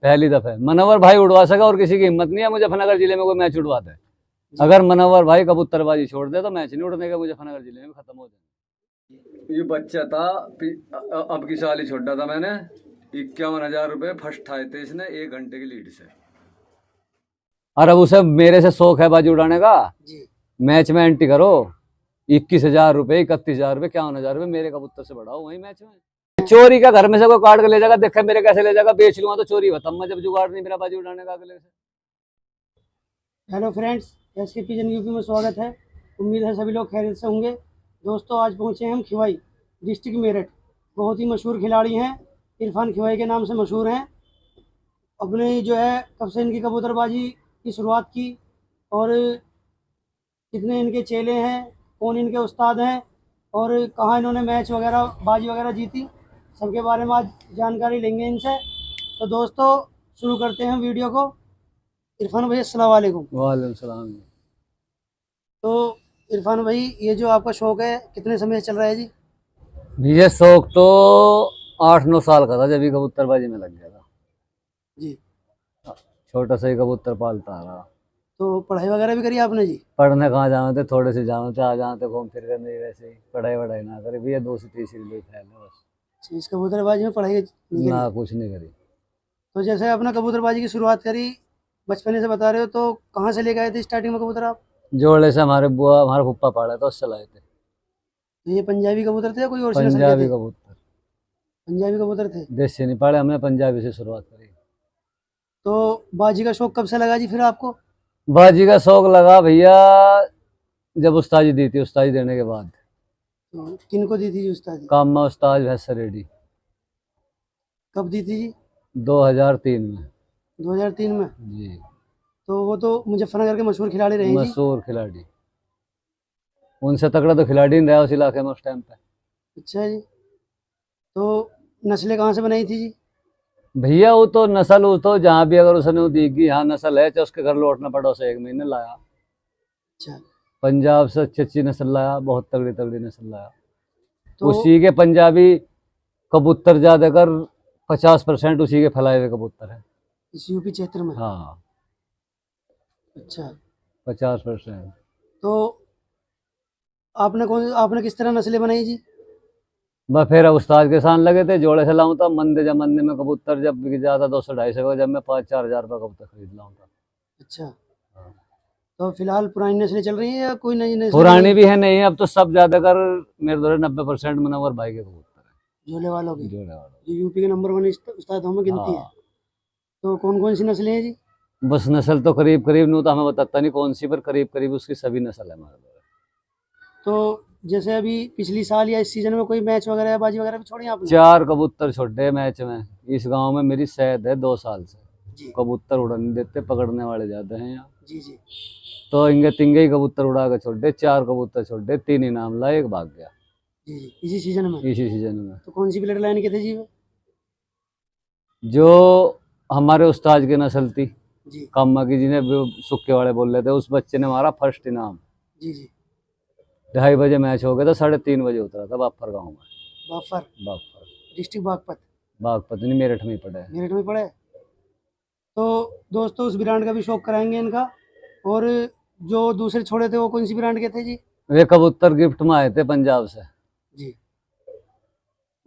पहली दफा है। मनोहर भाई उड़वा सका और किसी की हिम्मत नहीं है मुजफ्फरनगर जिले में कोई मैच उड़वाता है। अगर मनोहर भाई कबूतरबाजी छोड़ दे तो मैच नहीं उड़ने का मुजफ्फरनगर जिले में, खत्म हो जाए। ये बच्चा था अब की साल ही छोड़ा था मैंने, 51,000 रुपए फर्स्ट आए थे इसने 1 घंटे की लीड से। और अब उसे मेरे से शौक है बाजी उड़ाने का जी। मैच में एंट्री करो 21,000 रुपए 31,000 रुपए 51,000 रुपए मेरे कबूतर से बढ़ाओ वही मैच में। चोरी का घर में से कोई काट के ले जाएगा, देखा मेरे कैसे ले जाएगा, बेच लूंगा तो चोरी होता मैं जब जुगाड़ नहीं मेरा बाजी उड़ाने का अगले से। Hello friends, SK pigeon UP में स्वागत है। उम्मीद है सभी लोग खैरियत से होंगे। दोस्तों आज पहुंचे हैं हम खिवाई डिस्ट्रिक्ट मेरठ। बहुत ही मशहूर खिलाड़ी हैं, इरफान खिवाई के नाम से मशहूर हैं। अपने जो है कब से इनकी कबूतरबाजी की शुरुआत की और कितने इनके चेले हैं, कौन इनके उस्ताद हैं और कहाँ इन्होंने मैच वगैरह बाजी वगैरह जीती, सबके बारे में आज जानकारी लेंगे इनसे। तो दोस्तों शुरू करते हैं वीडियो को। इरफान भाई अस्सलाम वालेकुम। वालेकुम सलाम। तो इरफान भाई ये जो आपका शौक है कितने समय से चल रहा है जी? ये शौक तो 8-9 साल का था जब भी कबूतरबाजी में लग गया था जी। छोटा सा ही कबूतर पालता रहा। तो पढ़ाई वगैरह भी करी आपने जी? पढ़ने कहाँ जाना थे, थोड़े से जाना थे, आ जाना थे घूम फिर कर, नहीं वैसे ही पढ़ाई वढ़ाई ना करे भैया, 2 से 3 ले फैल बस। इस कबूतरबाजी में पढ़ाई नहीं ना करी? कुछ नहीं करी। तो जैसे आपने कबूतरबाजी की शुरुआत करी बचपने से बता रहे हो, तो कहाँ से लेके आए थे स्टार्टिंग में कबूतर आप? जोड़े से हमारे बुआ हमारे फुप्पा पाड़ा था उससे लाए थे। तो ये पंजाबी कबूतर थे या कोई और सी नस्ल के पंजाबी थे? कबूतर। पंजाबी कबूतर थे। देसी नहीं पाड़े हमने, पंजाबी से शुरुआत करी। तो बाजी का शौक कब से लगा जी फिर आपको? बाजी का शौक लगा भैया जब उस्तादी दी थी, उस्तादी देने के बाद। तो किन को दी थी जी उस्तादी? कामा उस्ताद भैंसा रेड्डी। कब दी थी जी? 2003 में 2003 में? जी। तो वो तो मुजफ्फरनगर के मशहूर खिलाड़ी रहे हैं जी। मशहूर खिलाड़ी, उनसे तगड़ा तो खिलाड़ी नहीं रहा उस इलाके में उस टाइम पे। अच्छा जी। तो नस्लें कहाँ से बनाई थी जी? भैया वो तो नस्ल वो तो जहाँ भी अगर उसने वो देगी हाँ नस्ल है, चाहे उसके घर लौटना पड़ा उसे 1 महीने लाया। अच्छा। पंजाब से अच्छी अच्छी नस्ल लाया, बहुत तगड़ी तगड़ी नस्ल लाया। तो उसी के पंजाबी कबूतर ज्यादा कर 50% उसी के फैलाए हुए कबूतर है इस यूपी क्षेत्र में? हाँ। अच्छा। 50%। तो आपने किस तरह नस्लें बनाई जी? मैं फिर उस्ताद के साथ लगे थे, जोड़े से लाऊं था मंदे जमाने में कबूतर जब बिक जाता 200-250 का, जब मैं 5-4 हजार रुपये कबूतर खरीद लाऊं था। अच्छा। हाँ। तो फिलहाल पुरानी नस्लें चल रही हैं या कोई नई नस्ल? पुरानी भी है नहीं, अब तो सब ज्यादा कर मेरे दौरे 90% मनोहर भाई के कबूतर है, झोले वालों की, जोड़े वालों। जो यूपी के नंबर 1 उस्तादों में गिनती है। हाँ। तो कौन कौन सी नस्लें हैं जी? बस नस्ल तो करीब करीब नहीं तो हमें बताता नहीं कौन सी, पर करीब करीब उसकी सभी नस्ल है हमारे दौरे। तो जैसे अभी पिछली साल या इस सीजन में कोई मैच वगैरह या बाजी वगैरह भी छोड़ी आपने? 4 कबूतर छोड़े मैच में। इस गांव में मेरी शहद है 2 साल से जी कबूतर उड़ने देते, पकड़ने वाले ज्यादा हैं यहाँ। जी जी। तो इंगे तिंगे ही कबूतर उड़ा के छोड़े, 4 कबूतर छोड़े, 3 इनाम लाए, 1 भाग गया जी जी इसी सीजन में? इसी सीजन में। तो कौन सी ब्लड लाइन के थे जी वो? जो हमारे उस्ताद की नस्ल थी जी कामा की, जिन्हें सुक्के वाले बोल रहे थे, उस बच्चे ने हमारा फर्स्ट इनाम। जी जी। 2:30 बजे मैच हो गया था, 3:30 बजे उतरा था बाफर गाँव में। Buffer? Buffer district Baghpat? Baghpat नहीं, मेरठ में ही पड़ा है। मेरठ में पड़े। तो दोस्तों उस ब्रांड का भी शौक कराएंगे इनका। और जो दूसरे छोड़े थे वो कौन सी ब्रांड के थे जी? वे कबूतर गिफ्ट में आए थे पंजाब से। जी।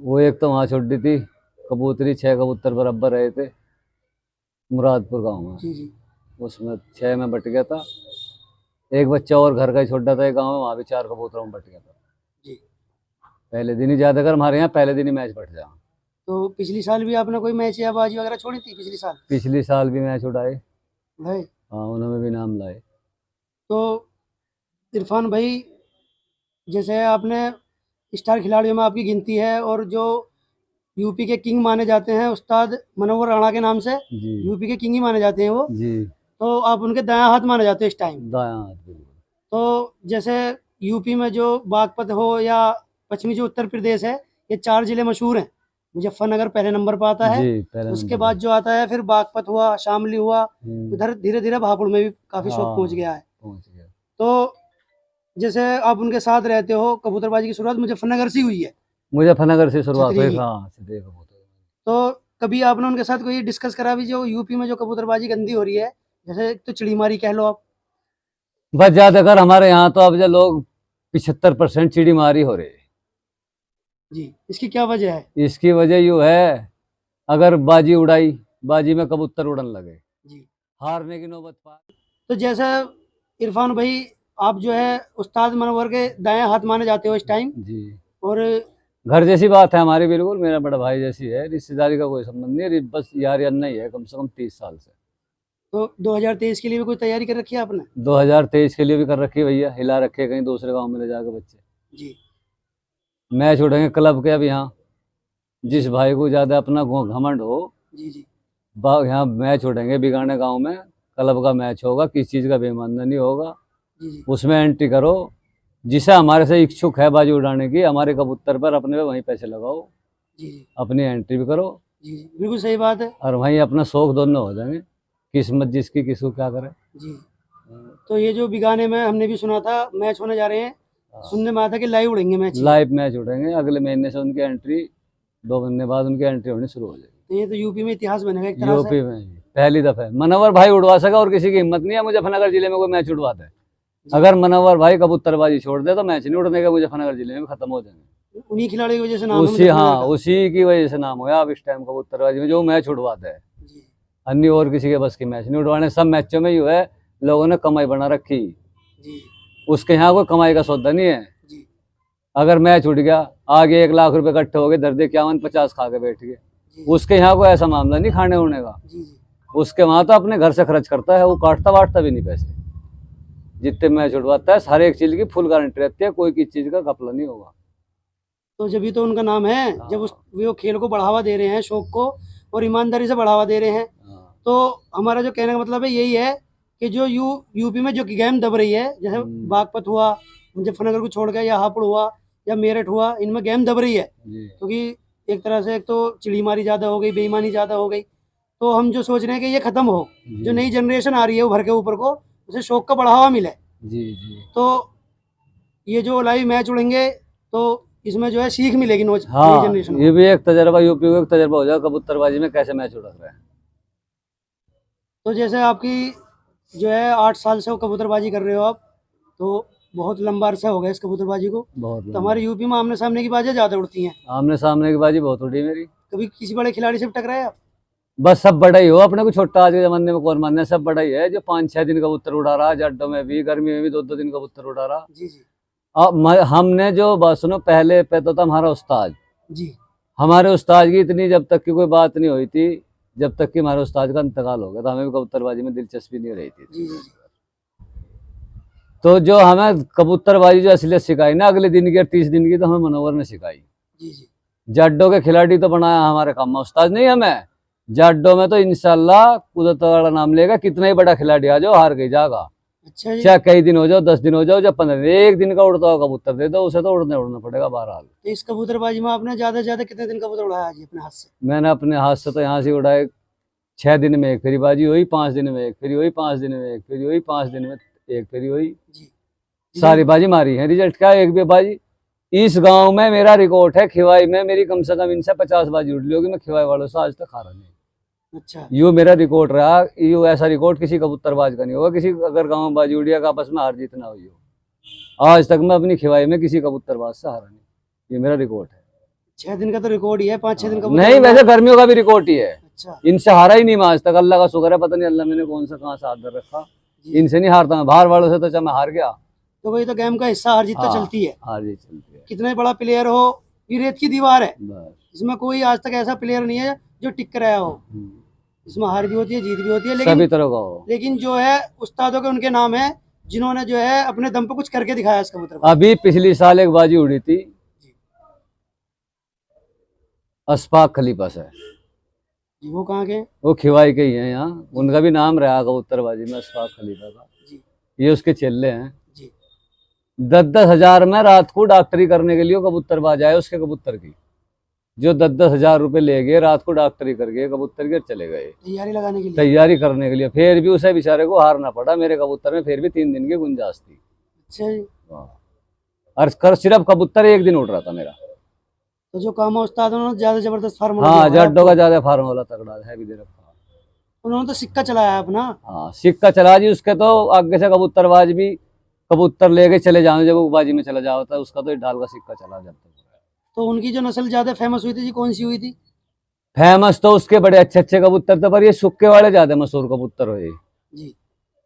वो एक तो वहाँ छोड़ी थी कबूतरी, 6 कबूतर बराबर रहे थे मुरादपुर गांव में। जी जी। उसमें 6 में बट गया था, एक बच्चा और घर का ही छोटा था एक गाँव में, वहाँ भी 4 कबूतरों में बट गया था। जी। पहले दिन ही ज्यादा कर हमारे यहाँ पहले दिन ही मैच बट जा। तो पिछली साल भी आपने कोई मैच या बाजी वगैरह छोड़ी थी पिछली साल? पिछली साल भी मैच उड़ाए। भाई हाँ, उन्होंने भी नाम लाए। तो इरफान भाई जैसे आपने स्टार खिलाड़ियों में आपकी गिनती है और जो यूपी के किंग माने जाते हैं उस्ताद मनोहर राणा के नाम से, जी यूपी के किंग ही माने जाते हैं वो, जी। तो आप उनके दायां हाथ माने जाते हैं इस टाइम। दायां हाथ बिल्कुल। तो जैसे यूपी में जो बागपत हो या पश्चिमी जो उत्तर प्रदेश है, ये 4 जिले मशहूर हैं। मुजफ्फरनगर पहले नंबर पर आता है, जी पहले उसके नंबर बाद जो आता है फिर बागपत हुआ, शामली हुआ, पे। उधर धीरे धीरे भापुड़ में भी काफ़ी शौक पहुंच हाँ गया है। पहुंच गया। तो जैसे आप उनके साथ रहते हो, कबूतरबाजी की शुरुआत मुजफ्फरनगर से ही हुई है, मुजफ्फरनगर से शुरुआत छतरी हुई। की। हाँ सीधे कबूतर। तो कभी आपने उनके साथ कोई डिस्कस करा भी जो यूपी में जो कबूतरबाजी गंदी हो रही है, जैसे एक तो चिड़ीमारी कह लो आप। बस ज्यादातर हमारे यहाँ तो अब जो लोग 75% चिड़ी मारी हो रही है। जी, इसकी क्या वजह है? इसकी वजह यूँ है, अगर बाजी उड़ाई, बाजी में कबूतर उड़न लगे, जी, हारने की नौबत पार। तो जैसा इरफान भाई, आप जो है उस्ताद मनोवर के दाएं हाथ माने जाते हो इस टाइम, जी, और घर जैसी बात है हमारी, बिल्कुल मेरा बड़ा भाई जैसी है, रिश्तेदारी का कोई संबंध नहीं, बस यार अन्ना ही है कम से कम 30 साल से। तो 2023 के लिए भी कोई तैयारी कर रखी है आपने? 2023 के लिए भी कर रखी है भैया, हिला रखे कहीं दूसरे गांव में ले जाकर बच्चे। जी, मैच उड़ेंगे क्लब के अब यहाँ, जिस भाई को ज्यादा अपना घमंड हो, जी, जी, यहाँ मैच उड़ेंगे बिगाने गांव में, क्लब का मैच होगा, किस चीज का बेईमानी नहीं होगा, जी, जी, उसमें एंट्री करो, जिसे हमारे से इच्छुक है बाजी उड़ाने की, हमारे कबूतर पर अपने पे वहीं पैसे लगाओ, जी, जी, अपनी एंट्री भी करो, जी, जी, बिल्कुल सही बात है। और वहीं अपना शौक दोनों हो जाएंगे, किस्मत जिसकी किसको क्या करे। जी, तो ये जो बिगाने में हमने भी सुना था मैच होने जा रहे हैं, सुनने में आया था कि लाइव उड़ेंगे मैच ये। लाइव मैच उड़ेंगे अगले महीने से, उनकी एंट्री 2 महीने बाद उनकी एंट्री होनी शुरू हो जाएगी। तो ये तो यूपी में इतिहास बनेगा एक तरह से। यूपी में पहली दफा है। मनोवर भाई उड़वा सका और किसी की हिम्मत नहीं है मुजफ्फरनगर जिले में कोई मैच उड़वाता है। अगर मनोवर भाई कबूतरबाजी छोड़ दे तो मैच नहीं उड़ने का मुजफ्फरनगर जिले में, खत्म हो जाएंगे। उन्हीं खिलाड़ी की वजह से नाम है उसी, मुजफ्फरनगर हाँ का। उसी की वजह से नाम होया अब इस टाइम कबूतरबाजी में, जो मैच उड़वाता है। जी, अन्य और किसी के बस की मैच नहीं उड़वाने। सब मैचों में यूँ है, लोगों ने कमाई बना रखी, जी, उसके यहाँ कोई कमाई का सौदा नहीं है। जी, अगर मैच उठ गया, आगे 1 लाख रुपए इकट्ठे हो गए, दर्दे 51-50 खा के बैठ गए, जी, उसके यहाँ कोई ऐसा मामला नहीं खाने उड़ने का। जी, जी, उसके वहां तो अपने घर से खर्च करता है, वो काटता वाटता भी नहीं पैसे। जितने मैच उड़वाता है हर एक चीज की फुल गारंटी रहती है, कोई किसी चीज का घपला नहीं होगा। तो जब ही तो उनका नाम है, जब उस वो खेल को बढ़ावा दे रहे हैं, शौक को और ईमानदारी से बढ़ावा दे रहे हैं। तो हमारा जो कहने का मतलब है यही है कि जो यूपी में जो गेम दब रही है, जैसे बागपत हुआ, मुजफ्फरनगर को छोड़ के, या हापुड़ हुआ या मेरठ हुआ, इनमें गेम दब रही है क्योंकि एक तरह से एक तो चिड़ीमारी ज़्यादा हो गई, बेईमानी ज़्यादा हो गई। तो हम जो सोच रहे हैं कि ये खत्म हो, जो नई जनरेशन आ रही है उभर के ऊपर को, उसे शौक का बढ़ावा मिले। जी जी, तो ये जो लाइव मैच उड़ेंगे तो इसमें जो है सीख मिलेगी नई हाँ जनरेशन को। ये भी एक तजर्बा, यूपी को एक तजर्बा हो जाएगा कबूतरबाजी में कैसे मैच उड़ रहा है। तो जैसे आपकी जो है 8 साल से वो कबूतरबाजी कर रहे हो आप, तो बहुत लंबा अरसा हो गया इस कबूतरबाजी को। बहुत तो हमारे यूपी में आमने सामने की बाजी ज़्यादा उड़ती हैं। आमने सामने की बाजी बहुत उड़ी मेरी। कभी किसी बड़े खिलाड़ी से भी टकराए आप? बस सब बड़ा ही हो, अपने को छोटा आज के जमाने में कौन मानना है, सब बड़ा ही है। जो 5-6 दिन कबूतर उड़ा रहा, जड्डों में भी, गर्मी में भी 2-2 दिन कबूतर उड़ा रहा। जी, जी, अब हमने जो बात सुनो, पहले पे तो था हमारा उस्ताद। जी, हमारे उस्ताद की इतनी जब तक की कोई बात नहीं हुई थी, जब तक कि हमारे उस्ताद का इंतकाल हो गया, तो हमें भी कबूतरबाजी में दिलचस्पी नहीं रही थी। जी, जी, जी, तो जो हमें कबूतरबाजी जो असलियत सिखाई ना अगले दिन की और 30 दिन की, तो हमें मनोवर ने सिखाई। जी, जी, जाड्डो के खिलाड़ी तो बनाया हमारे काम में, उस्ताद नहीं हमें। जाड्डो में तो इंशाल्लाह कुदरत वाला नाम लेगा, कितना ही बड़ा खिलाड़ी आ जाओ हार गई जाएगा। अच्छा जी। चाहे कई दिन हो जाओ, 10 दिन हो जाओ, जब 15 दिन, 1 दिन का उड़ता हो कबूतर दे दो उसे, तो उड़ना पड़ेगा बहरहाल। तो इस कबूतरबाजी में आपने ज़्यादा से ज़्यादा कितने दिन कबूतर उड़ाया जी अपने हाथ से? मैंने अपने हाथ से तो यहाँ से उड़ाए, 6 दिन में एक फेरी बाजी हुई, 5 दिन में एक फेरी हुई, 5 दिन में एक फेरी हुई, 5 दिन में एक फेरी हुई, जी, सारी बाजी मारी है। रिजल्ट क्या है, एक भी बाजी। इस गांव में मेरा रिकॉर्ड है, खिवाई में मेरी कम से कम इनसे 50 बाजी उड़ ली होगी, मैं खिवाई वालों से आज तक हारा नहीं। अच्छा, यो मेरा रिकॉर्ड रहा, यो ऐसा रिकॉर्ड किसी कबूतरबाज का नहीं होगा, किसी अगर गांव में बाजी उड़िया का आपस में हार जीत ना हुई हो। आज तक मैं अपनी खिवाई में किसी कबूतरबाज से हारा नहीं, ये मेरा रिकॉर्ड है। 6 दिन का तो रिकॉर्ड ही है, 5-6 दिन कबूतर नहीं, वैसे गर्मियों का भी रिकॉर्ड ही है। अच्छा, इनसे हारा ही नहीं मैं आज तक, अल्लाह का शुक्र है, पता नहीं अल्लाह मैंने कौन सा कहाँ से हाथ धर रखा, जी। इनसे नहीं हारता मैं, बाहर वालों से तो चाहे मैं हार गया। तो वही तो गेम का हिस्सा, हार जीत तो हाँ, चलती है। हार जीत चलती है कितना ही बड़ा प्लेयर हो, ये रेत की दीवार है, बस। इसमें कोई आज तक ऐसा प्लेयर नहीं है जो टिक कर आया हो। इसमें हार भी होती है, जीत भी होती है, सभी तरह का हो। लेकिन जो है उस्तादों के उनके नाम है जिन्होंने जो है अपने दम पे कुछ करके दिखाया इस कबूतर पर। अभी पिछली साल एक बाजी उड़ी थी अशफाक खलीफा से, जी, वो कहाँ के हैं? वो खिवाई के ही हैं यहाँ, उनका भी नाम रहा कबूतरबाजी में अशफाक खलीफा का। जी, ये उसके चेले हैं। जी, 10-10 हजार में रात को डॉक्टरी करने के लिए वो कबूतरबाज आए, उसके कबूतर की, जो 10-10 हजार रुपए ले गए, रात को डॉक्टरी करके कबूतर के चले गए तैयारी लगाने के लिए। तैयारी करने के लिए। फिर भी उसे बेचारे को हारना पड़ा, मेरे कबूतर में फिर भी 3 दिन की गुंजाइश थी। अच्छा जी, और कर सिर्फ कबूतर 1 दिन उड़ रहा था मेरा, तो जो कामा उस्ताद उन्होंने ज्यादा जबरदस्त फार्मूला हाँ, दिया हुआ है जड्डों का आपको। ज्यादा फार्मूला तगड़ा है भी दे रखा। उन्होंने तो सिक्का चलाया है अपना। हाँ, सिक्का चला जी उसके तो आगे से कबूतरबाज भी कबूतर लेके चले जाओ, जब वो बाजी में चला जाओ तो उसका तो ढाल का सिक्का चला जाता है। तो उनकी जो नस्ल ज्यादा फेमस हुई थी जी, कौन सी हुई थी? फेमस तो उसके बड़े अच्छे अच्छे कबूतर थे, पर ये सुक्के वाले ज्यादा मशहूर कबूतर हुए। जी,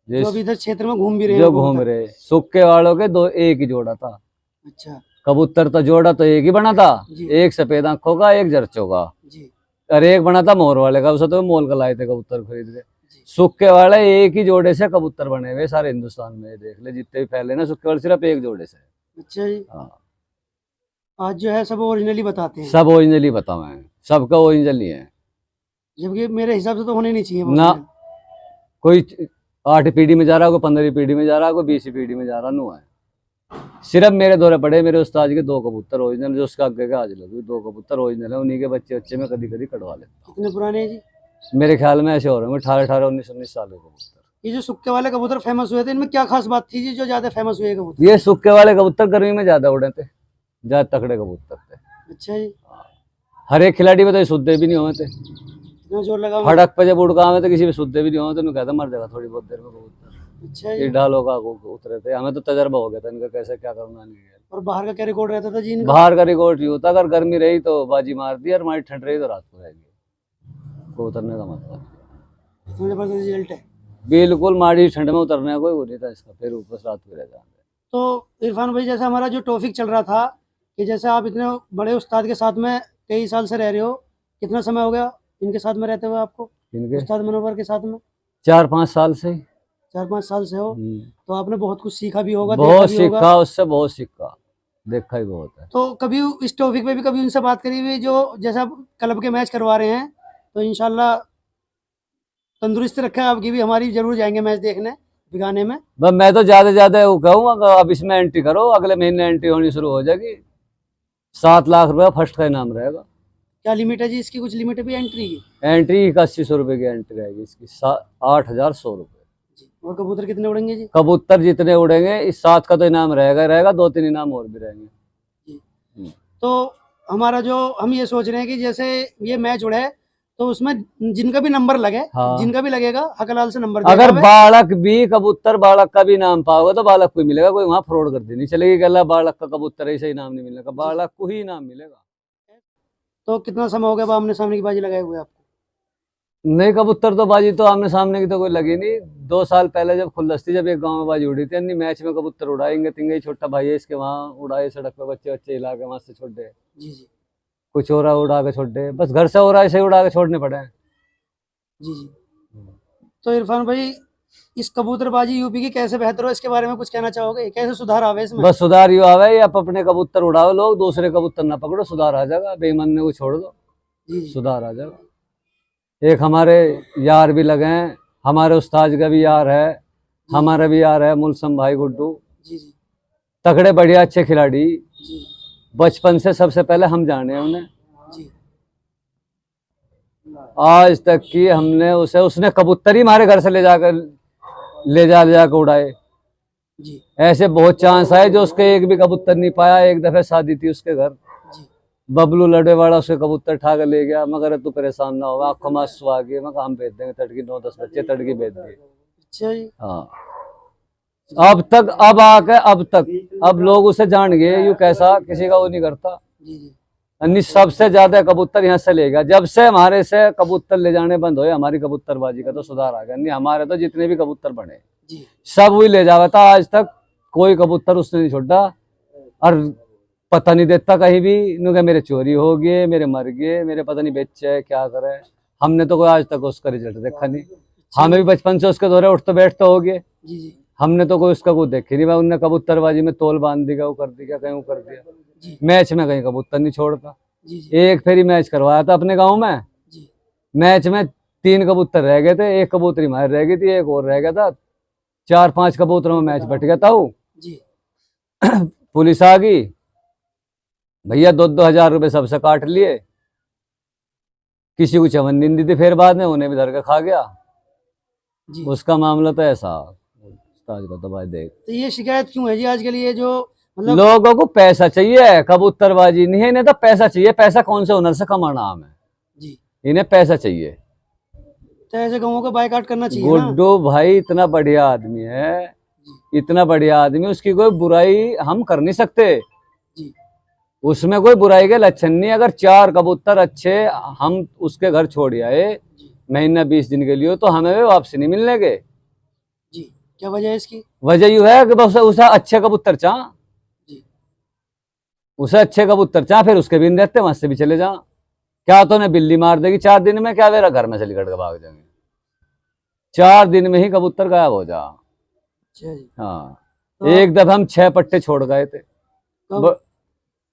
जिस जो अभी इधर क्षेत्र में घूम भी रहे हैं जो वो घूम कबूतर। रहे सुक्के वालों के दो एक ही जोड़ा था। अच्छा। कबूतर तो जोड़ा तो एक ही बना था, जी। एक सफेद आंखों का, एक जरचों का, जी। और एक बना था मोर वाले का। उसे तो मोल का लाए थे कबूतर खरीद के। जी। सुक्के वाले एक ही जोड़े से कबूतर बने हुए सारे हिंदुस्तान में, ये देख ले जितने भी फैले ना, सुक्के वाले सिर्फ एक जोड़े से। अच्छा जी। हाँ, आज जो है सब ओरिजिनली बताते हैं, सब ओरिजिनली बताओ हैं, सबका ओरिजिनल ही है जबकि मेरे हिसाब से तो होने नहीं चाहिए ना। original। कोई 8 पीढ़ी में जा रहा है, कोई 15 पीढ़ी में जा रहा है, कोई 20 पीढ़ी में जा रहा नु है। सिर्फ मेरे दौरे पड़े मेरे उस्ताद के 2 कबूतर ओरिजिनल, जो उसका आगे का आज लगे 2 कबूतर ओरिजिनल है, उन्हीं के बच्चे बच्चे में कभी कभी कटवा लेता कितने पुराने हैं जी? हूँ। मेरे ख्याल में ऐसे हो रहे होंगे 18 19 साल के कबूतर। ये जो सुक्के वाले कबूतर फेमस हुए थे, इनमें क्या खास बात थी जी जो ज्यादा फेमस हुए कबूतर? ये सुक्के वाले कबूतर गर्मी में ज्यादा उड़े थे, ज्यादा तकड़े कबूतर थे। अच्छा जी। हर एक खिलाड़ी में तो ये शुद्धे भी नहीं हुए थे। इतना जोर लगा हुआ। फड़क पे जब उड़का में तो किसी में शुद्धे भी नहीं हुए, तो उन्हें कहता मर जाएगा थोड़ी बहुत देर में कबूतर। अच्छा ये जी। ढालों का उतरे थे, हमें तो तजर्बा हो गया था इनका कैसे क्या करना नहीं है। और बाहर का क्या रिकॉर्ड रहता था जी इनका? बाहर का रिकॉर्ड ये होता, अगर गर्मी रही तो बाजी मार दी, और हमारी ठंड रही तो रात को रहेगी। को उतरने का मतलब इतना जबरदस्त रिजल्ट है। बिल्कुल माड़ी ठंड में उतरने का कोई वो नहीं था इसका, फिर ऊपर से रात को रह जाते। तो इरफान भाई, जैसे हमारा जो टॉपिक चल रहा था कि जैसे आप इतने बड़े उस्ताद के साथ में कई साल से रह रहे हो, कितना समय हो गया इनके साथ में रहते हुए आपको, इनके उस्ताद मनोवर के साथ में? 4-5 साल से। 4-5 साल से हो, हम्म, तो आपने बहुत कुछ सीखा भी होगा, देखा बहुत भी होगा। सीखा उससे, बहुत सीखा, देखा ही बहुत है। तो कभी इस टॉपिक पे भी कभी उनसे बात करी हुई, जो जैसे आप क्लब के मैच करवा रहे हैं, तो इंशाल्लाह तंदुरुस्त रखा आपकी भी, हमारी जरूर जाएंगे मैच देखने बिगाने में। बस मैं तो ज्यादा वो कहूँगा, अब इसमें एंट्री करो, अगले महीने एंट्री होनी शुरू हो जाएगी। 7 लाख रुपया फर्स्ट का इनाम रहेगा। क्या लिमिट है जी इसकी? कुछ लिमिट है भी एंट्री की? एंट्री 8100 रुपये की एंट्री रहेगी इसकी, 8100 रुपये। जी। और कबूतर कितने उड़ेंगे जी? कबूतर जितने उड़ेंगे, इस 7 का तो इनाम रहेगा रहेगा, 2-3 इनाम और भी रहेंगे। जी। तो हमारा जो हम ये सोच रहे हैं कि जैसे ये मैच उड़े तो उसमें जिनका भी नंबर लगे, हाँ। जिनका भी लगेगा हकलाल से नंबर अगर देगा। बालक भी कबूतर बालक का भी इनाम पाओगे तो बालक को ही मिलेगा, कोई वहां फ्रॉड कर दी नहीं चलेगी, गला बालक का कबूतर ऐसे इनाम नहीं मिलेगा, बालक को ही इनाम मिलेगा। तो कितना समय हो गया आमने सामने की बाजी लगाए हुए आपको? नहीं, कबूतर तो बाजी तो आमने सामने की तो कोई लगी नहीं। 2 साल पहले जब खुल्लस थी, जब एक गांव में बाजी उड़ी थी, अन्नी मैच में कबूतर उड़ाएंगे तिंगे, छोटा भाई है इसके, वहां उड़ाए सड़क पे, बच्चे बच्चे हिला के वहां से छोड़ दे, जी जी। कुछ और उड़ा के छोड़ दे, बस घर से हो रहा है ऐसे ही उड़ा के छोड़ने पड़े हैं। जी जी। तो इरफान भाई, इस कबूतरबाजी यूपी की कैसे बेहतर हो, इसके बारे में कुछ कहना चाहोगे? कैसे सुधार आवे इसमें? बस सुधार यू आवे, आप अपने कबूतर उड़ाओ, लोग दूसरे कबूतर ना पकड़ो, सुधार आ जाएगा। बेईमानी को छोड़ दो, जी जी। सुधार आ जाएगा। एक हमारे यार भी लगे हैं, हमारे उस्ताद का भी यार है, हमारा भी यार है मुलसम भाई गुड्डू, जी जी। तगड़े बढ़िया अच्छे खिलाड़ी, जी बचपन से सबसे पहले हम जाने हैं उन्हें, जी। आज तक की हमने उसे, उसने कबूतर ही हमारे घर से ले जाकर उड़ाए। जी ऐसे बहुत चांस आए जो उसके एक भी कबूतर नहीं पाया। एक दफे शादी थी उसके घर, जी। बबलू लड़े वाला उसके कबूतर ठा कर ले गया, मगर तू परेशान ना हो, आंखों में आंसू आ गए, मैं हम भेज देंगे, तड़की 9-10 बच्चे तड़की भेज दिए। अच्छा जी। हाँ, अब तक, अब आके अब तक, अब लोग उसे जान गए, यू कैसा किसी का वो नहीं करता। जी जी। अन्नी सबसे ज्यादा कबूतर यहाँ से ले गया। जब से हमारे से कबूतर ले जाने बंद हुए, हमारी कबूतरबाजी का तो सुधार आ गया। नहीं, हमारे तो जितने भी कबूतर बने जी। सब वही ले जावा था, आज तक कोई कबूतर उसने नहीं छोड़ा। और पता नहीं देता कहीं भी, इन्होंने मेरे चोरी हो गए, मेरे मर गए, मेरे पता नहीं बेचे क्या करे, हमने तो कोई आज तक उसका रिजल्ट देखा नहीं। हमें भी बचपन से उसके दौरे उठते बैठते हो गए, जी जी। हमने तो कोई उसका कुछ देखे नहीं। भाई उनने कबूतरबाजी में तोल बांध दिया, वो कर दिया, कहीं वो कर दिया। जी मैच में कहीं कबूतर नहीं छोड़ता। जी। जी एक फेरी मैच करवाया था अपने गांव में, जी। मैच में 3 कबूतर रह गए थे, एक कबूतरी हमारी रह गई थी, एक और रह गया था, 4-5 कबूतरों में मैच बट गया था। वो जी। पुलिस आ गई, भैया 2-2 हजार रुपए सबसे काट लिए, किसी को चवन नहीं दी थी, फिर बाद में उन्हें भी धर के खा गया। जी। उसका मामला तो ऐसा, उस्ताद को तो भाई देख। तो ये शिकायत क्यों है जी आजकल? ये जो मतलब लोगों को पैसा चाहिए, कबूतरबाजी नहीं है, इन्हें तो पैसा चाहिए। पैसा कौन से हुनर से कमाना हमें, जी, इन्हें पैसा चाहिए। तो ऐसे गाँवों का बायकॉट करना चाहिए ना। गुड्डू भाई इतना बढ़िया आदमी है, जी, इतना बढ़िया आदमी, उसकी कोई बुराई हम कर नहीं सकते। जी, उसमें कोई बुराई के लक्षण नहीं। अगर 4 कबूतर अच्छे हम उसके घर छोड़ आए जी, महीना 20 दिन के लिए, तो हमें भी वापसी नहीं मिलने के। जी, क्या वजह है इसकी? वजह यू है कि बस उसे अच्छे कबूतर चाह, जी, उसे अच्छे कबूतर चाह, फिर उसके भी नहीं रहते, वहां से भी चले जा। क्या तो ने बिल्ली मार देगी 4 दिन में, क्या मेरा घर में से निकल के भाग जाएंगे। 4 दिन में ही कबूतर गायब हो जा। अच्छा जी। हाँ, तो एक दफा हम 6 पट्टे छोड़ गए थे, कब?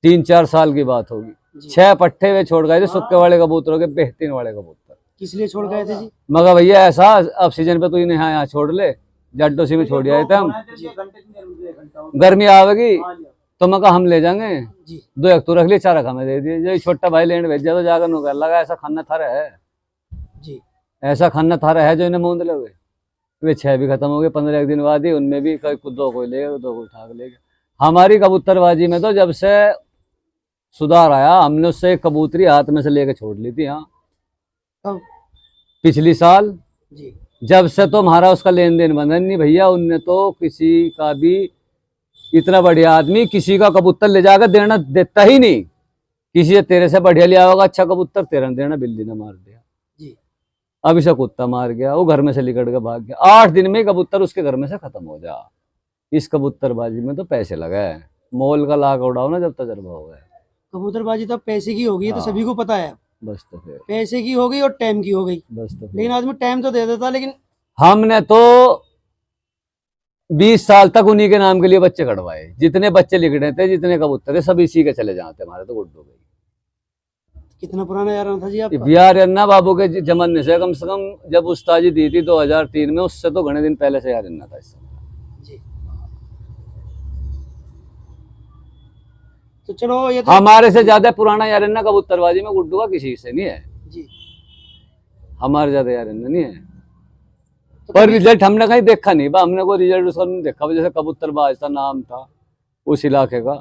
3-4 साल की बात होगी। जी, 6 पट्टे वे छोड़ गए थे, सुक्के वाले कबूतरों के, बेहतरीन वाले कबूतर। किस लिए छोड़ गए थे जी? मगर भैया ऐसा, अब सीजन पे तू इन्हें यहाँ छोड़ ले, जड्डोसी में छोड़ आए थे हम, गर्मी आवेगी तो मैं कहा हम ले जाएंगे। जी, 2 एक तू रख लिए, 4 हमें दे दिए। जो छोटा भाई लेने भेजा तो जाकर नु कर लगा, ऐसा खाना थारा है, जी, ऐसा खाना थारा है जो इन्हें मूंद लगे। वे 6 भी खत्म हो गए। 15 एक दिन बाद ही उनमें भी 2 को ले गए, 2 को उठा के ले गए। हमारी कबूतरबाजी में तो जब से सुधार आया, हमने उससे एक कबूतरी हाथ में से लेके छोड़ ली थी। हाँ, कब? पिछली साल। जी, जब से तो हमारा उसका लेन देन बंधा नहीं भैया। उनने तो किसी का भी, इतना बढ़िया आदमी, किसी का कबूतर ले जाकर देना देता ही नहीं। किसी से तेरे से बढ़िया लिया होगा अच्छा कबूतर, तेरा ने देना, बिल्ली ने मार दिया। जी, अब इसे कुत्ता मार गया, वो घर में से लिकड़ के भाग गया। 8 दिन में कबूतर उसके घर में से खत्म हो जा। इस कबूतरबाजी में तो पैसे लगे, मोल का लाख उड़ाओ ना जब तजर्बा हो गया। कबूतरबाजी तो पैसे की होगी, ये तो हाँ। सभी को पता है। बस तो फिर, पैसे की हो गई और टाइम की हो गई। बस तो फिर लेकिन आदमी टाइम तो दे देता, लेकिन हमने तो 20 साल तक उन्हीं के नाम के लिए बच्चे कटवाए। जितने बच्चे लिखड़े थे, जितने कबूतर थे, सब इसी के चले जाते हमारे तो गुड्डू गई। कितना पुराना यार था जी आपका? बिहार अन्ना बाबू के जमाने से, कम जब उस्तादी दी थी 2003 में, उससे तो घने दिन पहले से यार अन्ना था इस समय। जी, तो चलो ये तो हमारे से ज्यादा पुराना यार अन्ना कबूतरबाजी में गुड्डू का किसी से नहीं है। जी, हमारे ज्यादा यार अन्ना नहीं है। तो पर कभी- रिजल्ट हमने कहीं देखा नहीं बा, हमने कोई रिजल्ट उसका नहीं देखा। जैसे कबूतरबाज था नाम था उस इलाके का,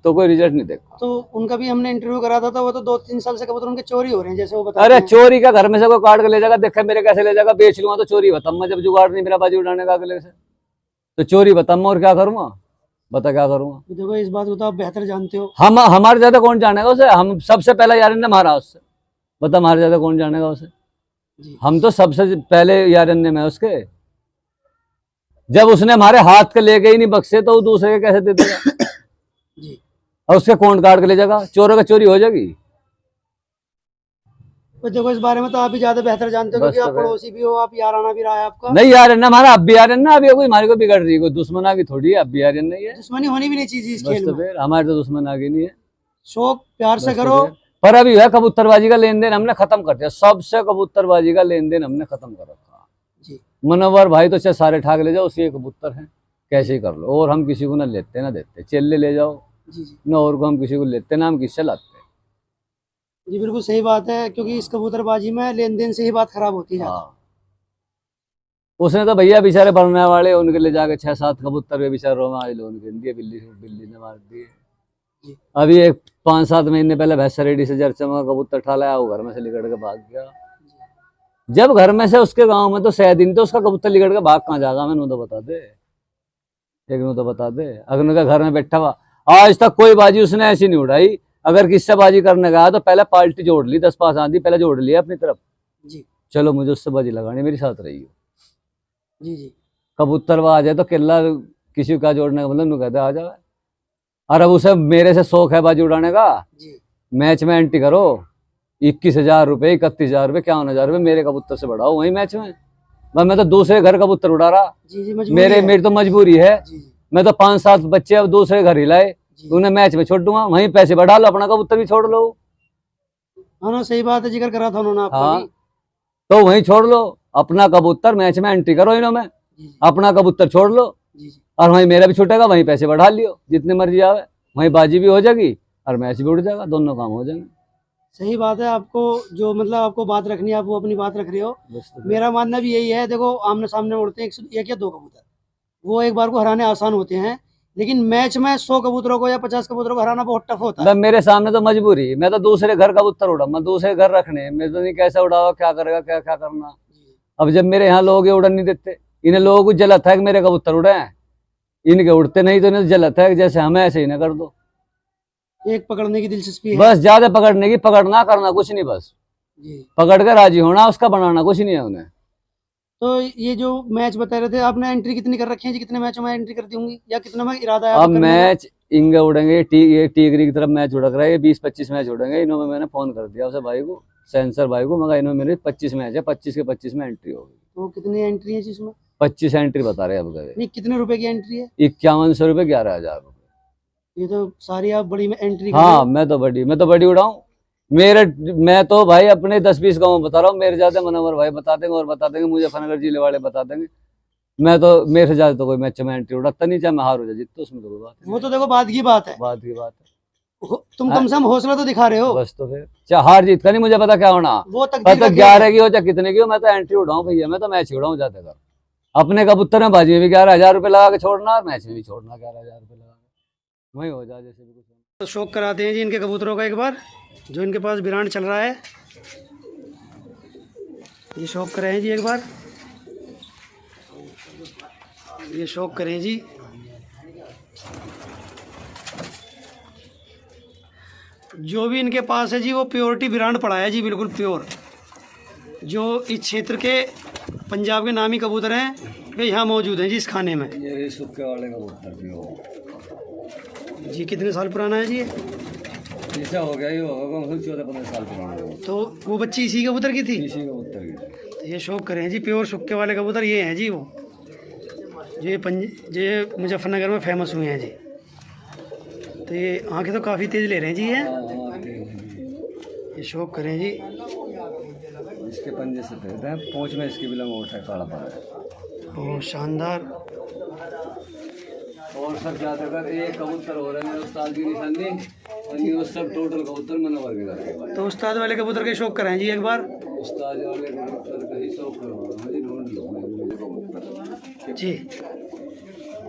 तो कोई रिजल्ट नहीं देखा। तो उनका भी हमने इंटरव्यू करा था, तो वो तो 2-3 साल से कबूतर उनके चोरी हो रहे हैं, जैसे वो बता अरे रहे हैं। चोरी का, घर में से कोई काट के ले जाएगा, देखा मेरे कैसे ले जाएगा, बेच लूंगा तो चोरी बताऊँ मैं, जब जुगाड़ नहीं मेरा बाजी उड़ाने का अगले से, तो चोरी बताऊँ मैं, और क्या करूंगा, बता क्या करूंगा। तो देखो इस बात को तो आप बेहतर जानते हो। हम हमारे ज्यादा कौन जानेगा उसे, हम सबसे पहला यार ने मारा उससे, बता हमारे ज्यादा कौन जानेगा उसे। जी, हम तो सबसे पहले यार ने में उसके, जब उसने हमारे हाथ के ले गए ही नहीं बक्से, तो वो दूसरे के कैसे दे देगा। जी, और उसके कौन काट के ले जाएगा, चोरों का चोरी हो जाएगी। तो देखो इस बारे में तो आप ही ज्यादा बेहतर जानते हो, बस क्योंकि तो आप फिर। पड़ोसी भी हो, आप याराना भी रहा है आपका। नहीं यार अन्ना हमारा, अब भी यार अन्ना, अभी कोई हमारे को बिगड़ रही है, कोई दुश्मन आगे थोड़ी है, अब भी यार अन्ना ही है। दुश्मनी होनी भी नहीं चाहिए इस बस खेल तो में। फिर हमारे तो दुश्मन आगे नहीं है। शौक प्यार से बस तो करो। फिर। पर अभी है कबूतरबाजी का लेन देन हमने खत्म कर दिया, सबसे कबूतरबाजी का लेन देन हमने खत्म कर रखा। जी, मनोवर भाई तो चाहे सारे ठाक ले जाओ, उसी एक कबूतर है, कैसे ही कर लो। और हम किसी को ना लेते ना देते, चेल्ले ले जाओ जी, जी, ना, और को हम किसी को लेते ना, हम किससे लाते। जी, बिल्कुल सही बात है, क्योंकि इस कबूतरबाजी में लेन देन से ही बात खराब होती है ज्यादा। हाँ, उसने तो भैया बेचारे बनने वाले उनके ले जाके 6-7 कबूतर वे बेचारे रोमा उनके दिए, बिल्ली बिल्ली ने मार दिए। जी, अभी एक 5-7 महीने पहले भैंसा रेडी से जरचमा का कबूतर ठा लाया, वो घर में से लिकड़ के भाग गया। जब घर में से उसके गांव में तो 6 दिन, तो उसका कबूतर लिकड़ के भाग कहाँ जाएगा, मैंने तो बता दे, एक तो बता दे। अगर का घर में बैठा हुआ, आज तक कोई बाजी उसने ऐसी नहीं उड़ाई। अगर किससे बाजी करने गया तो पहले पार्टी जोड़ ली, 10-5 आंधी पहले जोड़ लिया अपनी तरफ, जी, चलो मुझे उससे बाजी लगानी, मेरे साथ रही हो। जी, जी, कबूतरबाज है तो किला किसी का जोड़ने का मतलब नहीं कहते आ जाए। और अब उसे मेरे से शौक है बाजी उड़ाने का, जी, मैच में एंट्री करो, 21,000 रुपये 31,000 रुपये 51,000 रुपये मेरे कबूतर से बढ़ाओ वही मैच में। बस मैं तो दूसरे घर कबूतर उड़ा रहा, जी, जी, मजबूरी है। मेरी तो मजबूरी है। जी, जी, मैं तो 5-7 बच्चे अब दूसरे घर हिलाए, जी, उन्हें मैच में छोड़ दूंगा, वहीं पैसे बढ़ा लो, अपना कबूतर भी छोड़ लो। हाँ ना, सही बात है, जिक्र करा था उन्होंने आपका हाँ, भी। तो वहीं छोड़ लो अपना कबूतर, मैच में एंट्री करो इन्हों में, जी, जी, अपना कबूतर छोड़ लो, जी, जी, और वहीं मेरा भी छूटेगा, वहीं पैसे बढ़ा लियो जितने मर्जी आवे, वहीं बाजी भी हो जाएगी और मैच भी उड़ जाएगा, दोनों काम हो जाएंगे। सही बात है। आपको जो मतलब आपको बात रखनी है, आप वो अपनी बात रख रहे हो। बस तो मेरा मानना भी यही है, देखो आमने सामने उड़ते हैं एक या 2 कबूतर, वो एक बार को हराने आसान होते हैं, लेकिन मैच में 100 कबूतरों को या 50 कबूतरों को हराना बहुत टफ होता है। मैं मेरे सामने तो मजबूरी, मैं तो दूसरे घर कबूतर उड़ा, मैं दूसरे घर रखने, मैं तो नहीं कैसे उड़ाओ, क्या करेगा, क्या क्या करना। अब जब मेरे यहाँ लोग ये उड़न नहीं देते, इन्हें लोगों को जलत है कि मेरे कबूतर उड़े हैं, इनके उड़ते नहीं तो इन्हें जलत है कि जैसे हमें ऐसे ही ना कर दो। एक पकड़ने की दिलचस्पी है बस ज्यादा पकड़ने की, पकड़ना करना कुछ नहीं, बस जी। पकड़ कर राजी होना, उसका बनाना कुछ नहीं है उन्हें। तो ये जो मैच बता रहे थे आपने, एंट्री कितनी कर रखी है जी? कितने मैचों में एंट्री करती होंगी या कितना में इरादा है अब आपका करने का? मैच इंगे उड़ेंगे, ये टीगरी की तरफ मैच उड़क रहा है, ये 20-25 मैच उड़ेंगे। इन्होंने मैंने फोन कर दिया उसे भाई को, सेंसर भाई को, मगर इन्होंने मेरे 25 मैच है, 25 के 25 में एंट्री होगी। तो कितनी एंट्री है जी इसमें? 25 एंट्री बता रहे हैं अब गए। नहीं, कितने रुपए की एंट्री है? 5100 रुपये, 11,000 रुपये। ये तो सारी आप बड़ी में एंट्री हाँ, मैं तो बड़ी उड़ाऊँ। मैं तो भाई अपने 10-20 गाँव बता रहा हूँ, मेरे ज्यादा मनोहर भाई बता देंगे और बता देंगे, मुजफ्फरनगर जिले वाले बता देंगे। मैं तो मेरे से ज्यादा तो कोई मैच में एंट्री उड़ाता नहीं, चाहे मैं हार हो जाए जीत, तो उसमें तो कोई बात नहीं। वो तो देखो बात की बात है, बात की बात है। तुम कम से कम हौसला तो दिखा रहे हो। बस तो फिर चाहे हार जीत का नहीं मुझे पता क्या होना, वो तकदीर पता का खेल 11 की हो चाहे कितने की हो, मैं तो एंट्री उड़ाऊँ भैया, मैं तो मैच ही उड़ाऊँ जाते कर। अपने कबूतर में बाजी में भी 11,000 रुपये लगा के छोड़ना, मैच में भी छोड़ना 11,000 रुपये लगा के, वही हो जाए जैसे भी कुछ। तो शौक कराते हैं जी इनके कबूतरों का एक बार, जो इनके पास ब्रांड चल रहा है। ये शौक करें जी एक बार, ये शौक करें जी। जो भी इनके पास है जी वो प्योरिटी ब्रांड पड़ा है जी, बिल्कुल प्योर। जो इस क्षेत्र के पंजाब के नामी कबूतर हैं वे यहाँ मौजूद हैं जी इस खाने में। ये सुक्के वाले कबूतर भी हो जी, कितने साल पुराना है जी ये? ऐसा हो गया, ये होगा 14-15 साल पुराना। तो वो बच्ची इसी कबूतर की थी? इसी कबूतर की। तो ये शौक करें जी, प्योर सुक्के वाले कबूतर ये हैं जी, वो जो ये मुजफ्फरनगर में फेमस हुए हैं जी। तो ये आंखें तो काफ़ी तेज़ ले रहे हैं जी ये शौक करें जी। इसके पंजे से तेज है, पूंछ में इसकी भी लंगोट है, काला पड़ा है। बहुत शानदार। और सब ज्यादातर एक कबूतर हो रहे हैं उस्ताद की निशानी, और ये सब टोटल कबूतर मनोहर के घर। तो उस्ताद वाले कबूतर के शौक कराएं जी एक बार। उस्ताद वाले कबूतर का ही शौक करवाओ, मुझे ढूंढ लो जी।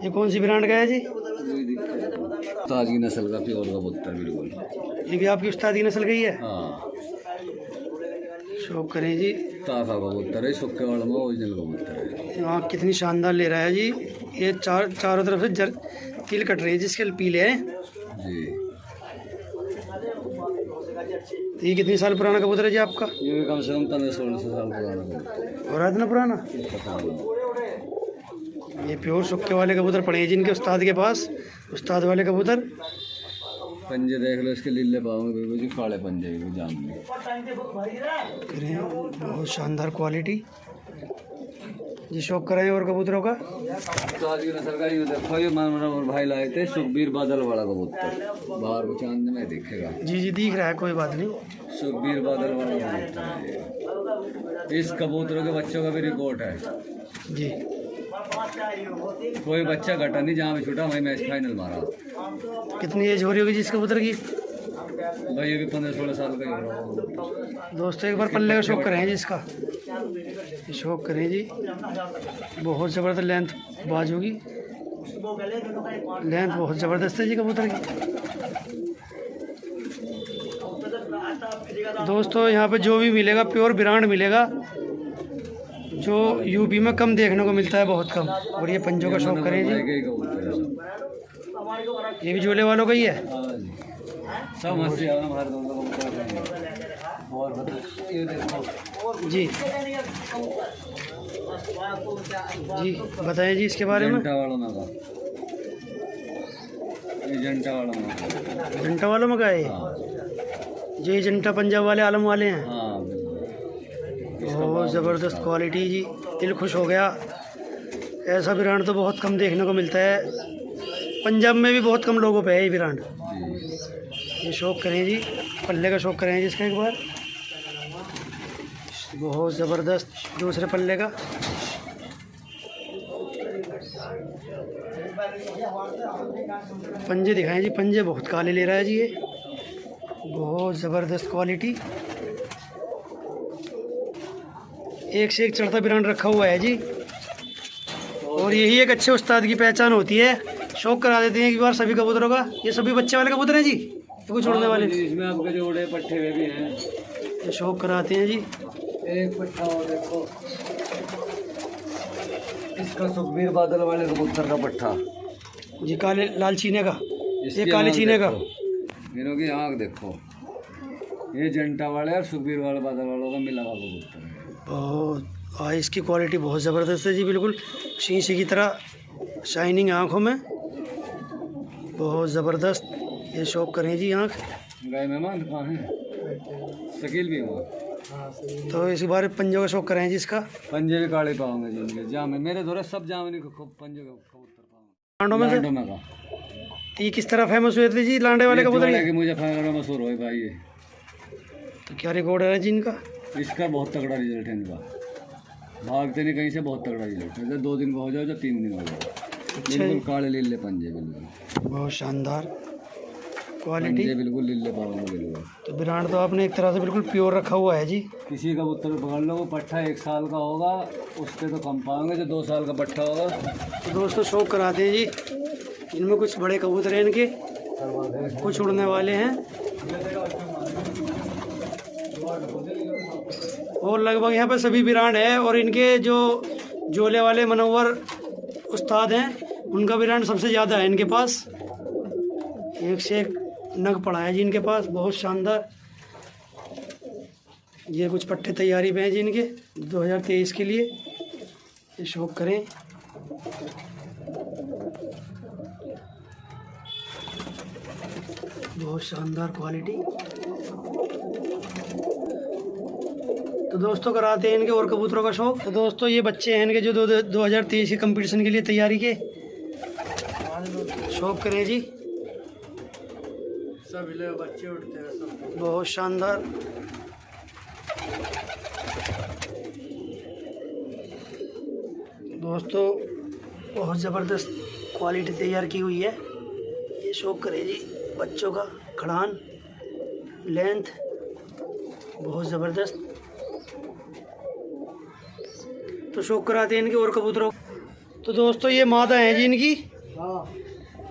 ये कौन सी ब्रांड का है जी? उस्ताद की नस्ल का प्योर कबूतर बिल्कुल। ये भी आपकी उस्ताद की नस्ल का ही है? हाँ, शौक करें जी। ताफा कबूतर है, सुक्के वाला में ओरिजिनल कबूतर है। आँख कितनी शानदार ले रहा है जी। ये चारों तरफ से तिल कट रही है जिसके पीले हैं जी। तो ये कितनी साल पुराना कबूतर है जी आपका? ये भी कम से कम 1500-1600 साल पुराना कबूतर और इतना पुराना? ये प्योर सुक्के वाले कबूतर पड़े हैं जिनके उस्ताद के पास। उस्ताद वाले कबूतर पंजे देख लो इसके, लीले पाँव में बिल्कुल जी, काले पंजे भी जान में। बहुत शानदार क्वालिटी जी। शौक कराएं और कबूतरों का। उस्ताद की नस्ल का ये देखो, ये मनोहर भाई लाए थे सुखबीर बादल वाला कबूतर, बाहर को चांद में दिखेगा। जी जी, दिख रहा है, कोई बात नहीं। सुखबीर बादल वाला कबूतर है ये। इस कबूतरों के बच्चों का भी रिकॉर्ड है जी। कोई बच्चा घटा नहीं, जहाँ भी छूटा वहीं मैच फाइनल मारा। कितनी एज हो रही होगी जी इस कबूतर की? भाई ये भी 15-16 साल का ही हो रहा होगा। दोस्तों एक बार पल्ले का शौक करें जी इसका, शौक करें जी। बहुत ज़बरदस्त लेंथ बाज होगी, लेंथ बहुत ज़बरदस्त है जी कबूतर की। दोस्तों यहाँ पे जो भी मिलेगा प्योर ब्रांड मिलेगा, जो यूपी में कम देखने को मिलता है, बहुत कम। और ये पंजों का शौक करें जी। ये भी झोले वालों का ही है। सब मस्ती हमारे दोनों और ये देखो जी जी, बताएं जी इसके बारे में। जंटा वालों में का, ये जंटा वालों में का, जंटा वालों में का है जी। जंटा पंजाब वाले आलम वाले हैं। हाँ, बहुत ज़बरदस्त क्वालिटी जी, दिल खुश हो गया। ऐसा ब्रांड तो बहुत कम देखने को मिलता है, पंजाब में भी बहुत कम लोगों पे है ये ब्रांड। ये शौक करें जी, पल्ले का शौक करें जी इसका एक बार। बहुत ज़बरदस्त दूसरे पल्ले का। पंजे दिखाएं जी, पंजे बहुत काले ले रहा है जी ये। बहुत ज़बरदस्त क्वालिटी, एक से एक चढ़ता ब्रांड रखा हुआ है जी। और यही एक अच्छे उस्ताद की पहचान होती है, शौक करा देते हैं एक बार सभी कबूतरों का। ये सभी बच्चे वाले कबूतर हैं जी, ये कुछ उड़ने वाले? इसमें आपके जोड़े पट्टे हुए भी हैं, ये शौक कराते हैं जी। एक पट्टा और देखो, इसका सुखबीर बादल वाले कबूतर का पट्टा जी, काले लाल चीने का, ये इसकी काले आँख चीने का। देखो, इनों की आँख देखो, ये जंटा वाले और सुखबीर वाले बादल वालों का मिला हुआ कबूतर है। बहुत इसकी क्वालिटी बहुत ज़बरदस्त है जी, बिल्कुल शीशे की तरह शाइनिंग आँखों में, बहुत ज़बरदस्त। ये शौक करें जी आँख। गए मेहमान कहाँ हैं? शकील भी वहाँ। तो इस बार पंजों का शौक करें जी इसका। पंजे भी काले पाऊंगे जी इनके, जामे मेरे धोरे सब जामनी को पंजे का कबूतर पाऊंगे। लांडों में से लांडो में का तो ये किस तरह फेमस हुए थे जी लांडे वाले कबूतर? कि मुझे फाइनल में मशहूर हो भाई ये। तो क्या रिकॉर्ड है जी इनका? इसका बहुत तगड़ा रिजल्ट है इनका, भागते नहीं कहीं से, बहुत तगड़ा रिजल्ट है। 2 दिन का हो जाए या 3 दिन हो जाए, बिल्कुल काले लीले पंजे, बिल्कुल बहुत शानदार क्वालिटी, पंजे बिल्कुल लीले पाऊंगे बिल्कुल। तो ब्रांड तो आपने एक तरह से बिल्कुल प्योर रखा हुआ है जी। किसी कबूतर को पकड़ लो, वो पट्टा 1 साल का होगा, उसके तो कम पाओगे, जो 2 साल का पट्टा होगा। तो दोस्तों शौक कराते हैं जी, इनमें कुछ बड़े कबूतर हैं इनके, कुछ उड़ने वाले हैं, और लगभग यहाँ पे सभी ब्रांड है। और इनके जो जोले वाले मनोवर उस्ताद हैं, उनका ब्रांड सबसे ज़्यादा है इनके पास, एक से एक नग पड़ा है जी इनके पास, बहुत शानदार। ये कुछ पट्टे तैयारी पे हैं जी इनके 2023 के लिए, ये शौक करें। बहुत शानदार क्वालिटी। तो दोस्तों कराते हैं इनके और कबूतरों का शौक। तो दोस्तों ये बच्चे हैं इनके जो 2023 के कंपटीशन के लिए तैयारी के शौक करें जी। सब हिले बच्चे उठते हैं सब, बहुत शानदार। दोस्तों बहुत ज़बरदस्त क्वालिटी तैयार की हुई है। ये शौक करें जी, बच्चों का खड़ान, लेंथ बहुत ज़बरदस्त। तो शौक कराते हैं इनके और कबूतरों। तो दोस्तों ये मादा हैं जी इनकी,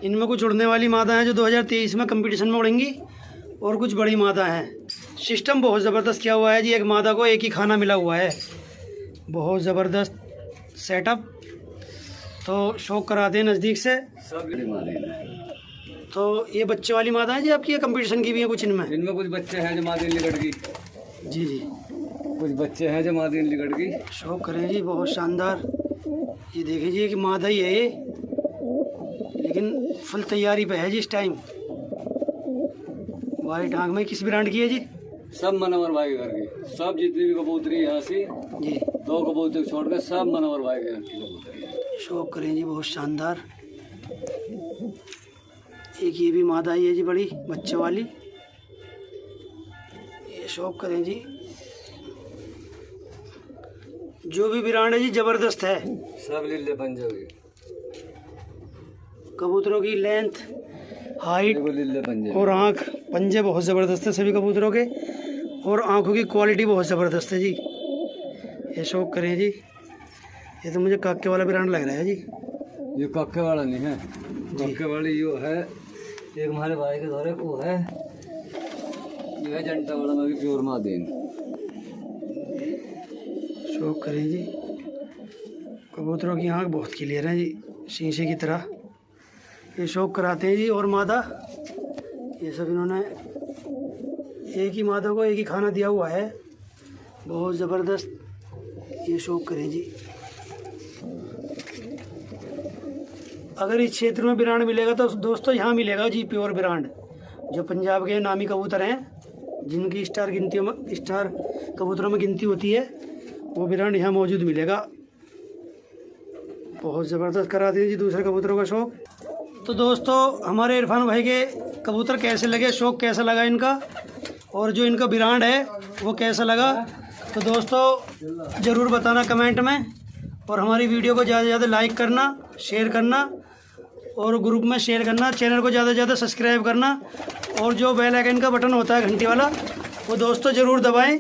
इनमें कुछ उड़ने वाली मादा हैं जो 2023 में कंपटीशन में उड़ेंगी, और कुछ बड़ी मादा हैं। सिस्टम बहुत ज़बरदस्त किया हुआ है जी, एक मादा को एक ही खाना मिला हुआ है, बहुत ज़बरदस्त सेटअप। तो शौक कराते हैं नज़दीक से। तो ये बच्चे वाली मादा है जी आपकी, ये कंपटीशन की भी है कुछ इनमें? इनमें कुछ बच्चे हैं जो मादी लिगड़ की। जी जी, कुछ बच्चे हैं जो मादी लिगड़ की। शौक करें जी, बहुत शानदार। ये देखिए कि मादा ही है ये, लेकिन फुल तैयारी पे है जी इस टाइम। वाइट आँख में किस ब्रांड की है जी? सब मनोहर भाई के घर की, सब जितनी भी कबूतरी यहाँ से जी, 2 कबूतर छोड़ कर सब मनोहर भाई के घर की कबूतरी है। शौक करें जी, बहुत शानदार। एक ये भी मादा ही है जी, बड़ी बच्चे वाली। ये शौक करें जी, जो भी ब्रांड है जी ज़बरदस्त है। सब लीले पंजे की कबूतरों की लेंथ, हाइट लीले पंजे और आँख, पंजे बहुत ज़बरदस्त है सभी कबूतरों के, और आँखों की क्वालिटी बहुत ज़बरदस्त है जी। ये शौक करें जी, ये तो मुझे काके वाला ब्रांड लग रहा है जी। ये काके वाला नहीं है, काके वाली यो है, एक हमारे भाई के दौरे को है, ये है जंटा वाला में भी प्योर मादीन। शौक करें जी, कबूतरों की आँख बहुत क्लियर है जी, शीशे की तरह। ये शौक कराते हैं जी, और मादा ये सब इन्होंने एक ही मादा को एक ही खाना दिया हुआ है, बहुत ज़बरदस्त। ये शौक करें जी। अगर इस क्षेत्र में ब्रांड मिलेगा तो दोस्तों यहाँ मिलेगा जी प्योर ब्रांड, जो पंजाब के नामी कबूतर हैं, जिनकी स्टार कबूतरों में गिनती होती है, वो ब्रांड यहाँ मौजूद मिलेगा। बहुत ज़बरदस्त करा दिए जी दूसरे कबूतरों का शौक। तो दोस्तों हमारे इरफान भाई के कबूतर कैसे लगे, शौक कैसा लगा इनका, और जो इनका ब्रांड है वो कैसा लगा, तो दोस्तों ज़रूर बताना कमेंट में। और हमारी वीडियो को ज़्यादा से ज़्यादा लाइक करना, शेयर करना, और ग्रुप में शेयर करना, चैनल को ज़्यादा से ज़्यादा सब्सक्राइब करना, और जो बेल आइकन का बटन होता है घंटी वाला, वो दोस्तों ज़रूर दबाएं,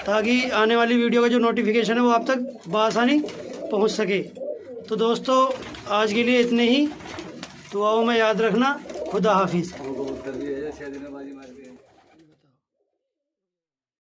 ताकि आने वाली वीडियो का जो नोटिफिकेशन है वो आप तक बआसानी पहुंच सके। तो दोस्तों आज के लिए इतने ही। दुआओं में याद रखना। खुदा हाफिज़। कबूतर भी है 6 दिन में बाजी मार दी।